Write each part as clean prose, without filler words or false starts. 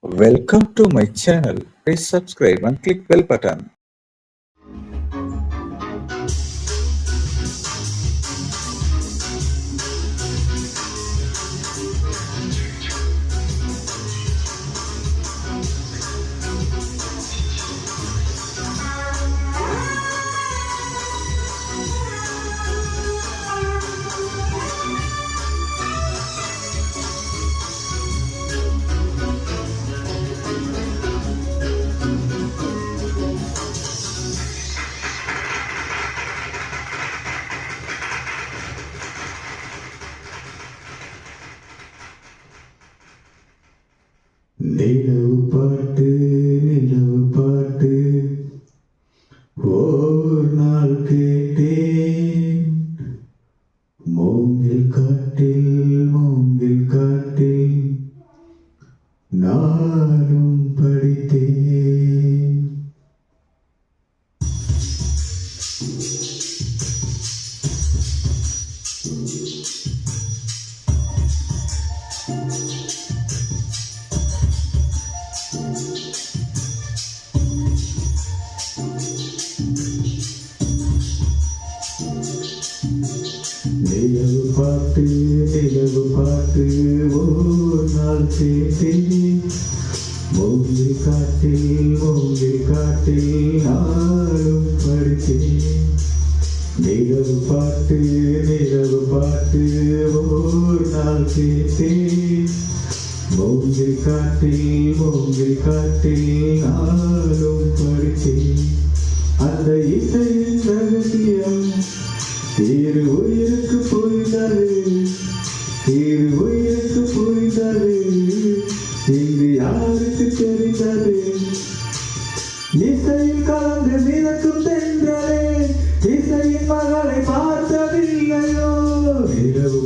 Welcome to my channel. Please subscribe and click bell button. நிலவு பாட்டு நிலவு பாட்டு ஓர் நாள் கேட்டேன். மூங்கில் காட்டில் நானும் படித்தேன். நிலவு பாட்டு ஓர் நாள் கேட்டேன். மூங்கில் காட்டில் நானும் படித்தேன். நிலவு பாட்டு ஓர் நாள் கேட்டேன். மூங்கில் காட்டில் நானும் படித்தேன். அந்த இசையின் ரகசியம் திரு உயிருக்கு புரிந்தது. இங்கு யாருக்கு தெரிந்தது? இசையில் கலந்து மிதக்கும் தென்றலே இசையின் மகளை பார்த்ததில்லையோ? நிலவு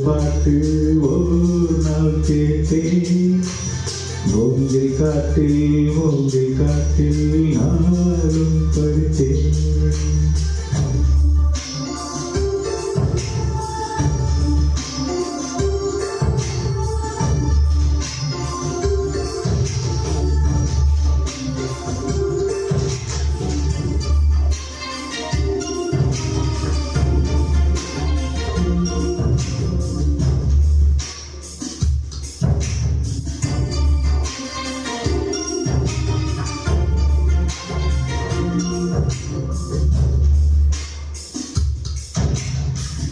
பாட்டு ஓர் நாள் கேட்டேன். மூங்கில் காட்டில் நானும் படித்தேன்.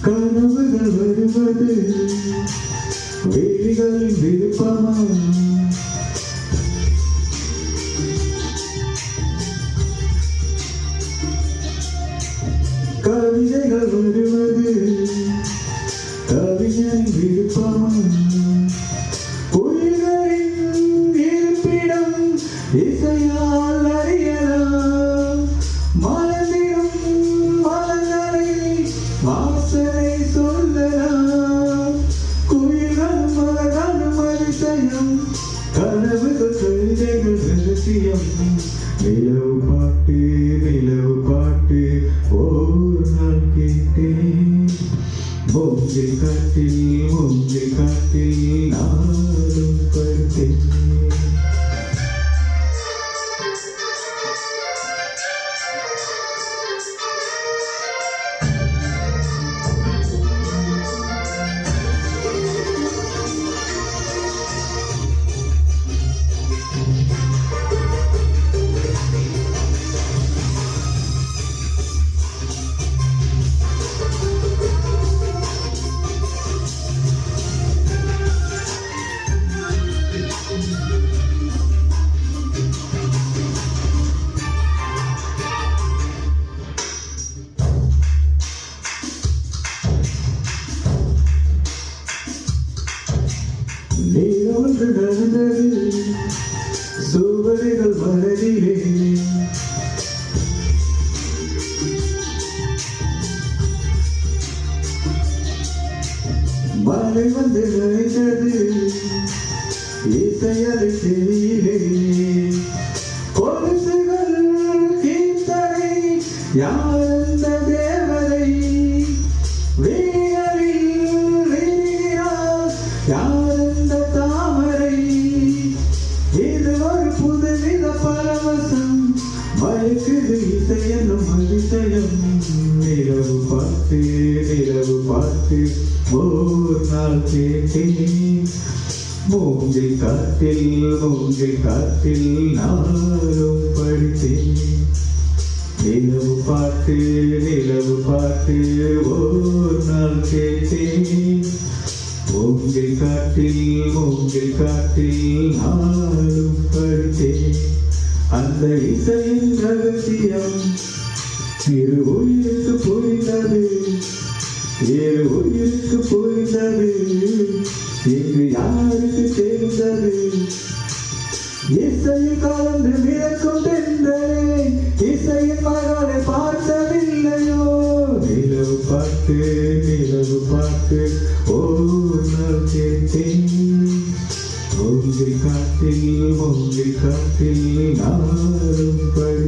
கனவுகள் வருவது விழிகளின் விருப்பமா? கவிதைகள் வருவது கவிஞரின் விருப்பமா? உயிர்களின் இருப்பிடம் இசையால் அறியலாம். மலர்ந்திடும் மலர்களை வாசனை சொல்லலாம். குயில்கள் மலர்களும் அதிசயம், கனவுகள் கவிதைகள் ரகசியம். நிலவு பாட்டு ஓர் நாள் கேட்டேன். மூங்கில் காட்டில் நானும் படித்தேன். நீரொன்று நடந்தது சுவடுகள் மனதிலே. மழை வந்து நனைந்தது இசையலை செவியிலே. கொலுசுகள் கீர்த்தனை யாழ்ந்த தேவதை விழிகளில் விரிகிறார் யாழ்ந்த தாமரை. மூங்கில் காட்டில் நாளும் படித்தேன். நிலவு பாட்டு ஓர் நாள் கேட்டேன். மூங்கில் காட்டில் நாளும் படித்தேன். அந்த இசையின் ரகசியம் இரு உயிருக்கு புரிந்தது. இங்கு யாருக்கு தெரிந்தது? இசையில் கலந்து மிதக்கும் தென்றலே, இசையின் மகளை பார்த்ததில்லையோ? நிலவு பாட்டு ஓர் நாள் கேட்டேன். மூங்கில் காட்டில் நாளும் படி